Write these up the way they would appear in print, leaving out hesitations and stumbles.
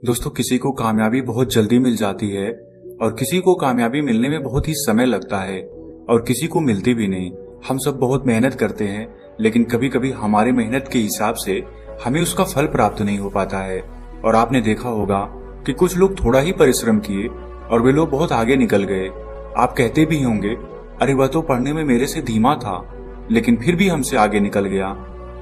दोस्तों, किसी को कामयाबी बहुत जल्दी मिल जाती है और किसी को कामयाबी मिलने में बहुत ही समय लगता है और किसी को मिलती भी नहीं। हम सब बहुत मेहनत करते हैं, लेकिन कभी कभी हमारी मेहनत के हिसाब से हमें उसका फल प्राप्त नहीं हो पाता है। और आपने देखा होगा कि कुछ लोग थोड़ा ही परिश्रम किए और वे लोग बहुत आगे निकल गए। आप कहते भी होंगे, अरे वह तो पढ़ने में मेरे से धीमा था, लेकिन फिर भी हमसे आगे निकल गया।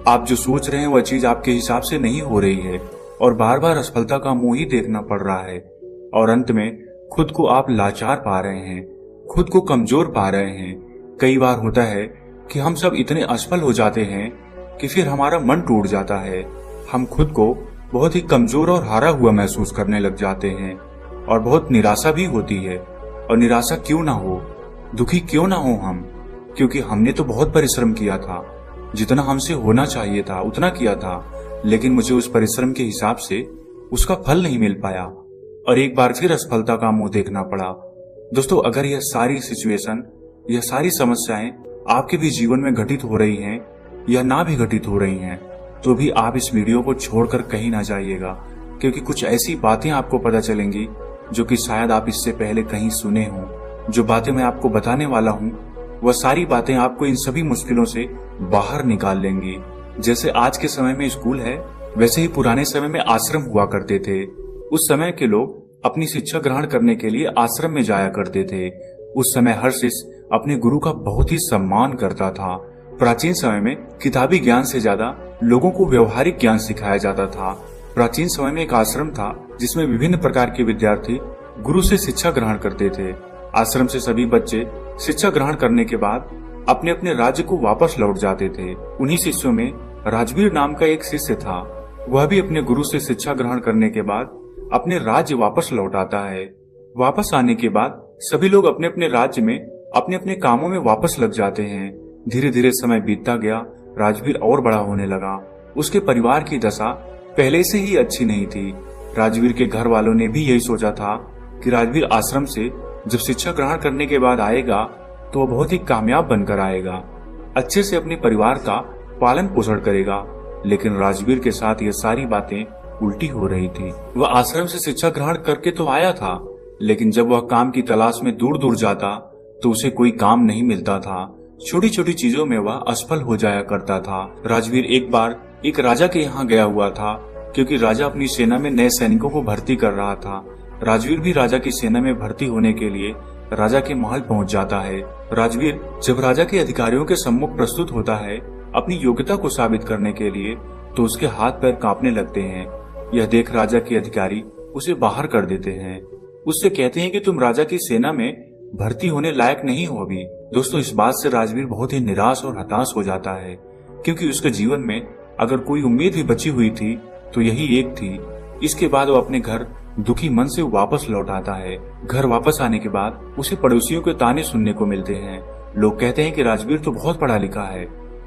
आप जो सोच रहे हैं वह चीज आपके हिसाब से नहीं हो रही है और बार बार असफलता का मुंह ही देखना पड़ रहा है। और अंत में खुद को आप लाचार पा रहे हैं, खुद को कमजोर पा रहे हैं। कई बार होता है कि हम सब इतने असफल हो जाते हैं कि फिर हमारा मन टूट जाता है। हम खुद को बहुत ही कमजोर और हारा हुआ महसूस करने लग जाते हैं और बहुत निराशा भी होती है। और निराशा क्यों ना हो, दुखी क्यों ना हो हम, क्योंकि हमने तो बहुत परिश्रम किया था, जितना हमसे होना चाहिए था उतना किया था, लेकिन मुझे उस परिश्रम के हिसाब से उसका फल नहीं मिल पाया और एक बार फिर असफलता का मुंह देखना पड़ा। दोस्तों, अगर यह सारी सिचुएशन, यह सारी समस्याएं आपके भी जीवन में घटित हो रही हैं या ना भी घटित हो रही हैं, तो भी आप इस वीडियो को छोड़कर कहीं ना जाइएगा, क्योंकि कुछ ऐसी बातें आपको पता चलेंगी जो कि शायद आप इससे पहले कहीं सुने हों। जो बातें मैं आपको बताने वाला हूं, वह सारी बातें आपको इन सभी मुश्किलों से बाहर निकाल लेंगी। जैसे आज के समय में स्कूल है, वैसे ही पुराने समय में आश्रम हुआ करते थे। उस समय के लोग अपनी शिक्षा ग्रहण करने के लिए आश्रम में जाया करते थे। उस समय हर शिष्य अपने गुरु का बहुत ही सम्मान करता था। प्राचीन समय में किताबी ज्ञान से ज्यादा लोगों को व्यवहारिक ज्ञान सिखाया जाता था। प्राचीन समय में एक आश्रम था जिसमें विभिन्न प्रकार के विद्यार्थी गुरु से शिक्षा ग्रहण करते थे। आश्रम से सभी बच्चे शिक्षा ग्रहण करने के बाद अपने अपने राज्य को वापस लौट जाते थे। उन्हीं शिष्यों में राजवीर नाम का एक शिष्य था। वह भी अपने गुरु से शिक्षा ग्रहण करने के बाद अपने राज्य वापस लौट आता है। वापस आने के बाद सभी लोग अपने अपने राज्य में अपने अपने कामों में वापस लग जाते हैं। धीरे धीरे समय बीतता गया, राजवीर और बड़ा होने लगा। उसके परिवार की दशा पहले से ही अच्छी नहीं थी। राजवीर के घर वालों ने भी यही सोचा था कि राजवीर आश्रम से जब शिक्षा ग्रहण करने के बाद आएगा तो वह बहुत ही कामयाब बनकर आएगा, अच्छे से अपने परिवार का पालन पोषण करेगा। लेकिन राजवीर के साथ ये सारी बातें उल्टी हो रही थी। वह आश्रम से शिक्षा ग्रहण करके तो आया था, लेकिन जब वह काम की तलाश में दूर दूर जाता तो उसे कोई काम नहीं मिलता था। छोटी छोटी चीजों में वह असफल हो जाया करता था। राजवीर एक बार एक राजा के यहाँ गया हुआ था, क्योंकि राजा अपनी सेना में नए सैनिकों को भर्ती कर रहा था। राजवीर भी राजा की सेना में भर्ती होने के लिए राजा के महल पहुंच जाता है। राजवीर जब राजा के अधिकारियों के सम्मुख प्रस्तुत होता है अपनी योग्यता को साबित करने के लिए, तो उसके हाथ पैर कांपने लगते हैं। यह देख राजा के अधिकारी उसे बाहर कर देते हैं। उससे कहते हैं कि तुम राजा की सेना में भर्ती होने लायक नहीं हो अभी। दोस्तों, इस बात से राजवीर बहुत ही निराश और हताश हो जाता है, क्योंकि उसके जीवन में अगर कोई उम्मीद भी बची हुई थी तो यही एक थी। इसके बाद वो अपने घर दुखी मन से वापस लौट आता है। घर वापस आने के बाद उसे पड़ोसियों के ताने सुनने को मिलते हैं। लोग कहते हैं कि राजवीर तो बहुत पढ़ा लिखा है,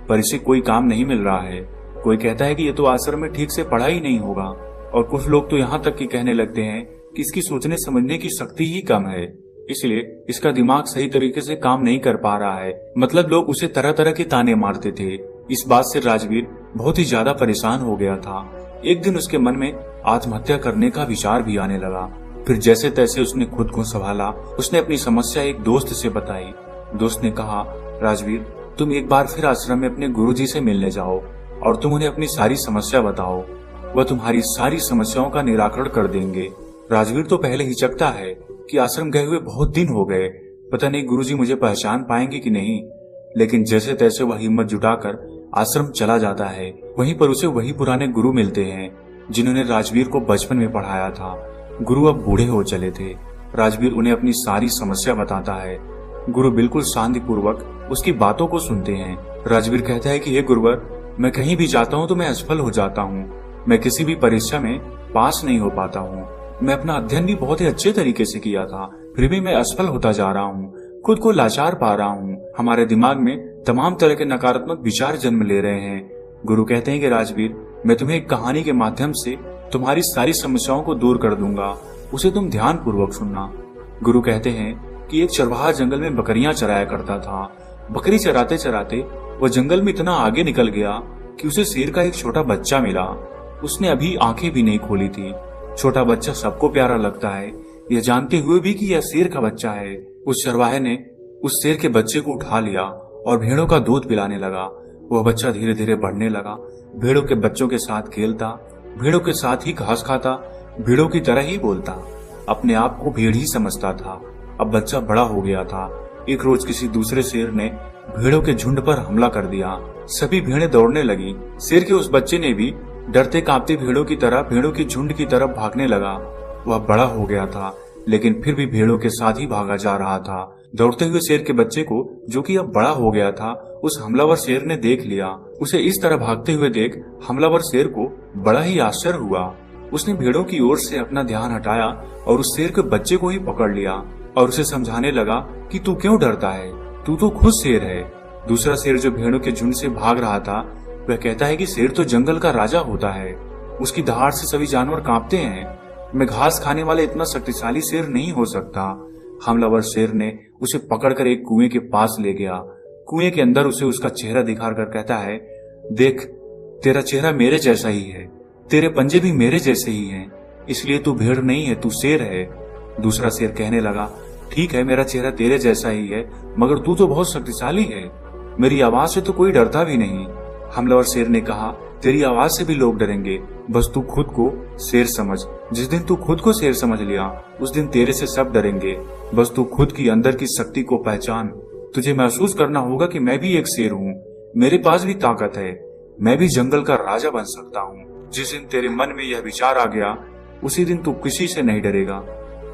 पर इसे कोई काम नहीं मिल रहा है। कोई कहता है कि ये तो आश्रम में ठीक से पढ़ा ही नहीं होगा, और कुछ लोग तो यहाँ तक कि कहने लगते हैं कि इसकी सोचने समझने की शक्ति ही कम है, इसलिए इसका दिमाग सही तरीके से काम नहीं कर पा रहा है। मतलब लोग उसे तरह तरह के ताने मारते थे। इस बात से राजवीर बहुत ही ज्यादा परेशान हो गया था। एक दिन उसके मन में आत्महत्या करने का विचार भी आने लगा। फिर जैसे तैसे उसने खुद को संभाला। उसने अपनी समस्या एक दोस्त से बताई। दोस्त ने कहा, राजवीर, तुम एक बार फिर आश्रम में अपने गुरुजी से मिलने जाओ और तुम उन्हें अपनी सारी समस्या बताओ, वह तुम्हारी सारी समस्याओं का निराकरण कर देंगे। राजवीर तो पहले हिचकता है कि आश्रम गए हुए बहुत दिन हो गए, पता नहीं गुरुजी मुझे पहचान पाएंगे कि नहीं। लेकिन जैसे तैसे वह हिम्मत जुटाकर आश्रम चला जाता है। वहीं पर उसे वही पुराने गुरु मिलते हैं जिन्होंने राजवीर को बचपन में पढ़ाया था। गुरु अब बूढ़े हो चले थे। राजवीर उन्हें अपनी सारी समस्या बताता है। गुरु बिल्कुल शांतिपूर्वक उसकी बातों को सुनते हैं। राजवीर कहता है कि हे गुरुवर, मैं कहीं भी जाता हूँ तो मैं असफल हो जाता हूँ। मैं किसी भी परीक्षा में पास नहीं हो पाता हूँ। मैं अपना अध्ययन भी बहुत ही अच्छे तरीके से किया था, फिर भी मैं असफल होता जा रहा हूँ, खुद को लाचार पा रहा हूँ। हमारे दिमाग में तमाम तरह के नकारात्मक विचार जन्म ले रहे हैं। गुरु कहते हैं कि राजवीर, मैं तुम्हें एक कहानी के माध्यम से तुम्हारी सारी समस्याओं को दूर कर दूंगा, उसे तुम ध्यान पूर्वक सुनना। गुरु कहते हैं कि एक चरवाहा जंगल में बकरियां चराया करता था। बकरी चराते चराते वह जंगल में इतना आगे निकल गया कि उसे शेर का एक छोटा बच्चा मिला। उसने अभी आंखें भी नहीं खोली थी। छोटा बच्चा सबको प्यारा लगता है, यह जानते हुए भी कि यह शेर का बच्चा है। उस चरवाहे ने उस शेर के बच्चे को उठा लिया और भेड़ों का दूध पिलाने लगा। वह बच्चा धीरे धीरे बढ़ने लगा, भेड़ों के बच्चों के साथ खेलता, भेड़ों के साथ ही घास खाता, भेड़ों की तरह ही बोलता, अपने आप को भेड़ ही समझता था। अब बच्चा बड़ा हो गया था। एक रोज किसी दूसरे शेर ने भेड़ों के झुंड पर हमला कर दिया। सभी भेड़ें दौड़ने लगी। शेर के उस बच्चे ने भी डरते कांपते भेड़ों की तरह भेड़ों की झुंड की तरफ भागने लगा। वह बड़ा हो गया था, लेकिन फिर भी भेड़ों के साथ ही भागा जा रहा था। दौड़ते हुए शेर के बच्चे को, जो कि अब बड़ा हो गया था, उस हमलावर शेर ने देख लिया। उसे इस तरह भागते हुए देख हमलावर शेर को बड़ा ही आश्चर्य हुआ। उसने भेड़ों की ओर से अपना ध्यान हटाया और उस शेर के बच्चे को ही पकड़ लिया और उसे समझाने लगा कि तू क्यों डरता है, तू तो खुद शेर है। दूसरा शेर जो भेड़ों के झुंड से भाग रहा था, वह कहता है कि शेर तो जंगल का राजा होता है, उसकी दहाड़ से सभी जानवर कांपते हैं। मैं घास खाने वाले इतना शक्तिशाली शेर नहीं हो सकता। हमलावर शेर ने उसे पकड़कर एक कुएं के पास ले गया। कुएं के अंदर उसे उसका चेहरा दिखाकर कहता है, देख, तेरा चेहरा मेरे जैसा ही है, तेरे पंजे भी मेरे जैसे ही हैं, इसलिए तू भेड़ नहीं है, तू शेर है। दूसरा शेर कहने लगा, ठीक है, मेरा चेहरा तेरे जैसा ही है, मगर तू तो बहुत शक्तिशाली है, मेरी आवाज से तो कोई डरता भी नहीं। हमलावर शेर ने कहा, तेरी आवाज से भी लोग डरेंगे, बस तू खुद को शेर समझ। जिस दिन तू खुद को शेर समझ लिया, उस दिन तेरे से सब डरेंगे। बस तू खुद की अंदर की शक्ति को पहचान। तुझे महसूस करना होगा कि मैं भी एक शेर हूँ, मेरे पास भी ताकत है, मैं भी जंगल का राजा बन सकता हूँ। जिस दिन तेरे मन में यह विचार आ गया, उसी दिन तू किसी से नहीं डरेगा।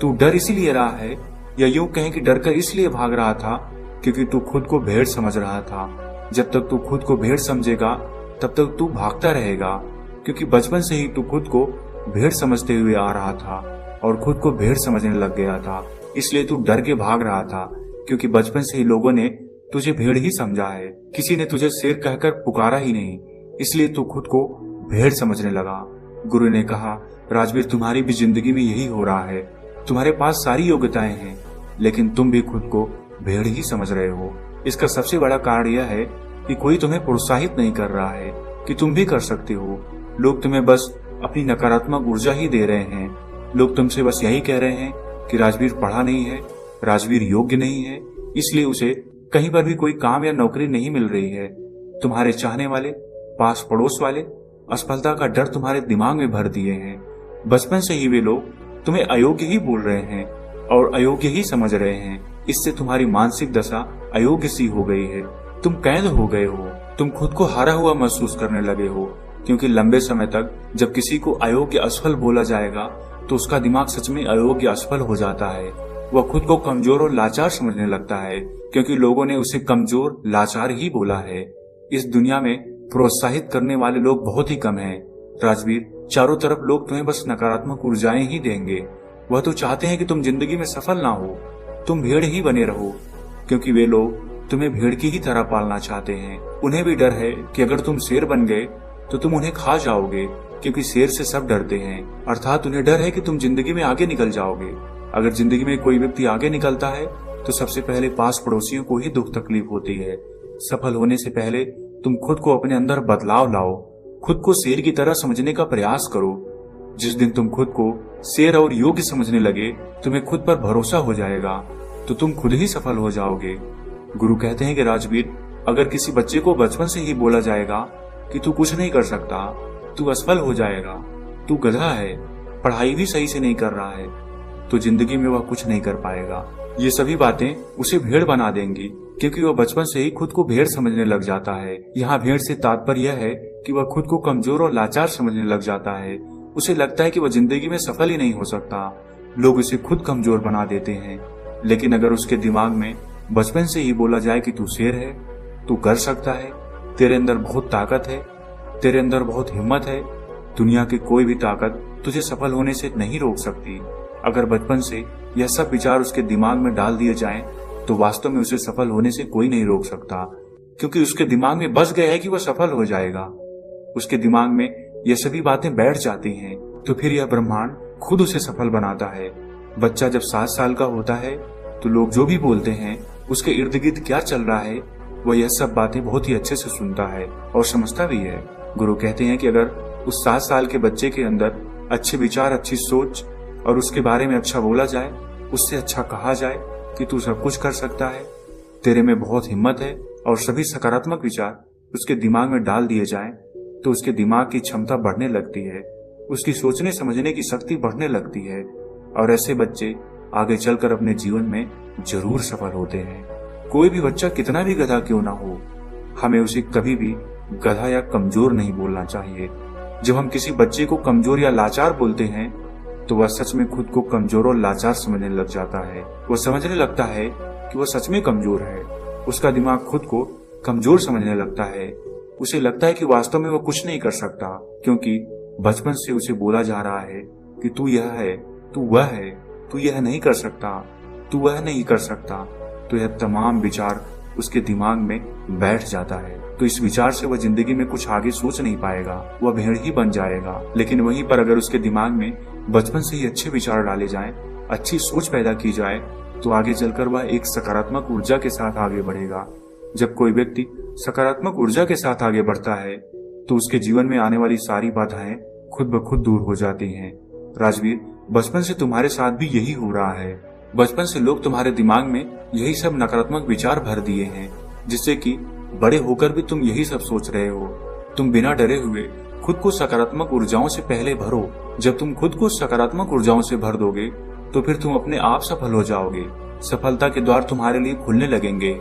तू डर इसीलिए रहा है, या यूं कहें कि डरकर इसलिए भाग रहा था, क्योंकि तू खुद को भेड़ समझ रहा था। जब तक तू खुद को भेड़ समझेगा, तब तक तू भागता रहेगा, क्योंकि बचपन से ही तू खुद को भेड़ समझते हुए आ रहा था और खुद को भेड़ समझने लग गया था। इसलिए तू डर के भाग रहा था, क्योंकि बचपन से ही लोगों ने तुझे भेड़ ही समझा है। किसी ने तुझे शेर कहकर पुकारा ही नहीं, इसलिए तू खुद को भेड़ समझने लगा। गुरु ने कहा, राजवीर, तुम्हारी भी जिंदगी में यही हो रहा है। तुम्हारे पास सारी योग्यताएं हैं, लेकिन तुम भी खुद को भेड़ ही समझ रहे हो। इसका सबसे बड़ा कारण यह है कि कोई तुम्हें प्रोत्साहित नहीं कर रहा है कि तुम भी कर सकते हो। लोग तुम्हें बस अपनी नकारात्मक ऊर्जा ही दे रहे हैं। लोग तुमसे बस यही कह रहे हैं कि राजवीर पढ़ा नहीं है, राजवीर योग्य नहीं है, इसलिए उसे कहीं पर भी कोई काम या नौकरी नहीं मिल रही है। तुम्हारे चाहने वाले, पास पड़ोस वाले असफलता का डर तुम्हारे दिमाग में भर दिए हैं। बचपन से ही वे लोग तुम्हें अयोग्य ही बोल रहे हैं और अयोग्य ही समझ रहे हैं। इससे तुम्हारी मानसिक दशा अयोग्य सी हो गई है। तुम कैद हो गए हो, तुम खुद को हारा हुआ महसूस करने लगे हो, क्योंकि लंबे समय तक जब किसी को अयोग्य असफल बोला जाएगा, तो उसका दिमाग सच में अयोग्य असफल हो जाता है। वह खुद को कमजोर और लाचार समझने लगता है, क्योंकि लोगों ने उसे कमजोर, लाचार ही बोला है। इस दुनिया में प्रोत्साहित करने वाले लोग बहुत ही कम हैं। राजवीर, चारों तरफ लोग तुम्हें बस नकारात्मक ऊर्जाएं ही देंगे। वह तो चाहते हैं कि तुम जिंदगी में सफल ना हो, तुम भेड़ ही बने रहो, क्योंकि वे लोग तुम्हें भेड़ की ही तरह पालना चाहते हैं। उन्हें भी डर है कि अगर तुम शेर बन गए तो तुम उन्हें खा जाओगे, क्योंकि शेर से सब डरते हैं। अर्थात उन्हें डर है कि तुम जिंदगी में आगे निकल जाओगे। अगर जिंदगी में कोई व्यक्ति आगे निकलता है, तो सबसे पहले पास पड़ोसियों को ही दुख तकलीफ होती है। सफल होने से पहले तुम खुद को अपने अंदर बदलाव लाओ, खुद को शेर की तरह समझने का प्रयास करो। जिस दिन तुम खुद को शेर और योग्य समझने लगे, तुम्हें खुद पर भरोसा हो जाएगा, तो तुम खुद ही सफल हो जाओगे। गुरु कहते हैं कि राजवीर, अगर किसी बच्चे को बचपन से ही बोला जाएगा कि तू कुछ नहीं कर सकता, तू असफल हो जाएगा, तू गधा है, पढ़ाई भी सही से नहीं कर रहा है, तो जिंदगी में वह कुछ नहीं कर पाएगा। ये सभी बातें उसे भेड़ बना देंगी, क्योंकि वह बचपन से ही खुद को भेड़ समझने लग जाता है। यहाँ भेड़ से तात्पर्य यह है कि वह खुद को कमजोर और लाचार समझने लग जाता है। उसे लगता है कि वह जिंदगी में सफल ही नहीं हो सकता। लोग उसे खुद कमजोर बना देते हैं। लेकिन अगर उसके दिमाग में बचपन से ही बोला जाए कि तू शेर है, तू कर सकता है, तेरे अंदर बहुत ताकत है, तेरे अंदर बहुत हिम्मत है, दुनिया की कोई भी ताकत तुझे सफल होने से नहीं रोक सकती। अगर बचपन से यह सब विचार उसके दिमाग में डाल दिए जाएं, तो वास्तव में उसे सफल होने से कोई नहीं रोक सकता, क्योंकि उसके दिमाग में बस गया है कि वह सफल हो जाएगा। उसके दिमाग में यह सभी बातें बैठ जाती हैं, तो फिर यह ब्रह्मांड खुद उसे सफल बनाता है। बच्चा जब 7 साल का होता है, तो लोग जो भी बोलते हैं, उसके इर्द गिर्द क्या चल रहा है, वह यह सब बातें बहुत ही अच्छे से सुनता है और समझता भी है। गुरु कहते हैं कि अगर उस 7 साल के बच्चे के अंदर अच्छे विचार, अच्छी सोच और उसके बारे में अच्छा बोला जाए, उससे अच्छा कहा जाए कि तू सब कुछ कर सकता है, तेरे में बहुत हिम्मत है, और सभी सकारात्मक विचार उसके दिमाग में डाल दिए जाएं, तो उसके दिमाग की क्षमता बढ़ने लगती है, उसकी सोचने समझने की शक्ति बढ़ने लगती है, और ऐसे बच्चे आगे चलकर अपने जीवन में जरूर सफल होते हैं। कोई भी बच्चा कितना भी गधा क्यों ना हो, हमें उसे कभी भी गधा या कमजोर नहीं बोलना चाहिए। जब हम किसी बच्चे को कमजोर या लाचार बोलते हैं तो वह सच में खुद को कमजोर और लाचार समझने लग जाता है। वह समझने लगता है कि वह सच में कमजोर है। उसका दिमाग खुद को कमजोर समझने लगता है। उसे लगता है कि वास्तव में वह कुछ नहीं कर सकता, क्योंकि बचपन से उसे बोला जा रहा है कि तू यह है, तू वह है, तू यह नहीं कर सकता, तू वह नहीं कर सकता। तो यह तमाम विचार उसके दिमाग में बैठ जाता है। तो इस विचार से वह जिंदगी में कुछ आगे सोच नहीं पाएगा, वह भेड़ ही बन जाएगा। लेकिन वहीं पर अगर उसके दिमाग में बचपन से ही अच्छे विचार डाले जाएं, अच्छी सोच पैदा की जाए, तो आगे चलकर वह एक सकारात्मक ऊर्जा के साथ आगे बढ़ेगा। जब कोई व्यक्ति सकारात्मक ऊर्जा के साथ आगे बढ़ता है तो उसके जीवन में आने वाली सारी बाधाएं खुद ब खुद दूर हो जाती हैं। राजवीर, बचपन से तुम्हारे साथ भी यही हो रहा है। बचपन से लोग तुम्हारे दिमाग में यही सब नकारात्मक विचार भर दिए हैं, जिससे कि बड़े होकर भी तुम यही सब सोच रहे हो। तुम बिना डरे हुए खुद को सकारात्मक ऊर्जाओं से पहले भरो। जब तुम खुद को सकारात्मक ऊर्जाओं से भर दोगे तो फिर तुम अपने आप सफल हो जाओगे। सफलता के द्वार तुम्हारे लिए खुलने लगेंगे।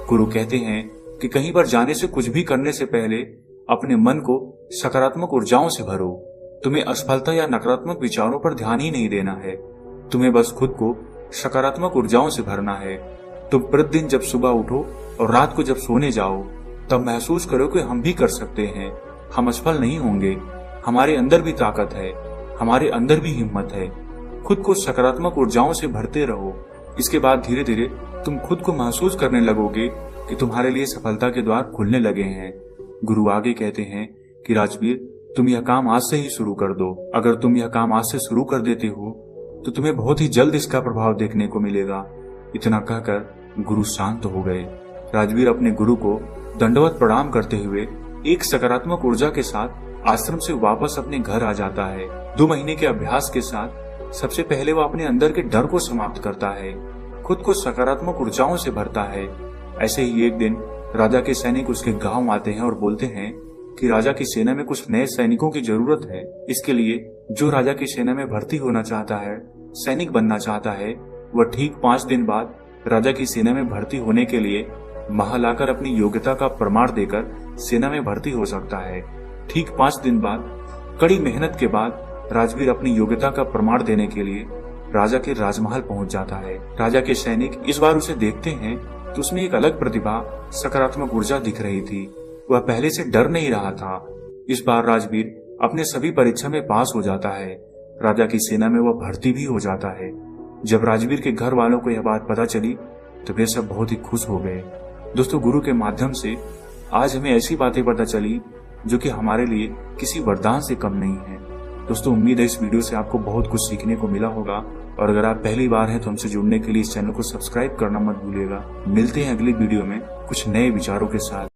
गुरु कहते हैं कि कहीं पर जाने से, कुछ भी करने से पहले अपने मन को सकारात्मक ऊर्जाओं से भरो। तुम्हें असफलता या नकारात्मक विचारों पर ध्यान ही नहीं देना है, तुम्हें बस खुद को सकारात्मक ऊर्जाओं से भरना है। तुम प्रतिदिन जब सुबह उठो और रात को जब सोने जाओ, तब महसूस करो कि हम भी कर सकते हैं, हम असफल नहीं होंगे, हमारे अंदर भी ताकत है, हमारे अंदर भी हिम्मत है। खुद को सकारात्मक ऊर्जाओं से भरते रहो। इसके बाद धीरे धीरे तुम खुद को महसूस करने लगोगे कि तुम्हारे लिए सफलता के द्वार खुलने लगे हैं। गुरु आगे कहते हैं कि राजवीर, तुम यह काम आज से ही शुरू कर दो। अगर तुम यह काम आज से शुरू कर देते हो तो तुम्हें बहुत ही जल्द इसका प्रभाव देखने को मिलेगा। इतना कहकर गुरु शांत हो गए। राजवीर अपने गुरु को दंडवत प्रणाम करते हुए एक सकारात्मक ऊर्जा के साथ आश्रम से वापस अपने घर आ जाता है। 2 महीने के अभ्यास के साथ सबसे पहले वह अपने अंदर के डर को समाप्त करता है, खुद को सकारात्मक ऊर्जाओं से भरता है। ऐसे ही एक दिन राजा के सैनिक उसके गांव आते हैं और बोलते हैं कि राजा की सेना में कुछ नए सैनिकों की जरूरत है। इसके लिए जो राजा की सेना में भर्ती होना चाहता है, सैनिक बनना चाहता है, वह ठीक 5 दिन बाद राजा की सेना में भर्ती होने के लिए महल आकर अपनी योग्यता का प्रमाण देकर सेना में भर्ती हो सकता है। ठीक 5 दिन बाद कड़ी मेहनत के बाद राजवीर अपनी योग्यता का प्रमाण देने के लिए राजा के राजमहल पहुंच जाता है। राजा के सैनिक इस बार उसे देखते हैं तो उसमें एक अलग प्रतिभा, सकारात्मक ऊर्जा दिख रही थी। वह पहले से डर नहीं रहा था। इस बार राजवीर अपने सभी परीक्षा में पास हो जाता है। राजा की सेना में वह भर्ती भी हो जाता है। जब राजवीर के घर वालों को यह बात पता चली तो वे सब बहुत ही खुश हो गए। दोस्तों, गुरु के माध्यम से आज हमें ऐसी बातें पता चली जो कि हमारे लिए किसी वरदान से कम नहीं है। दोस्तों, उम्मीद है इस वीडियो से आपको बहुत कुछ सीखने को मिला होगा, और अगर आप पहली बार हैं तो हमसे जुड़ने के लिए इस चैनल को सब्सक्राइब करना मत भूलिएगा। मिलते हैं अगली वीडियो में कुछ नए विचारों के साथ।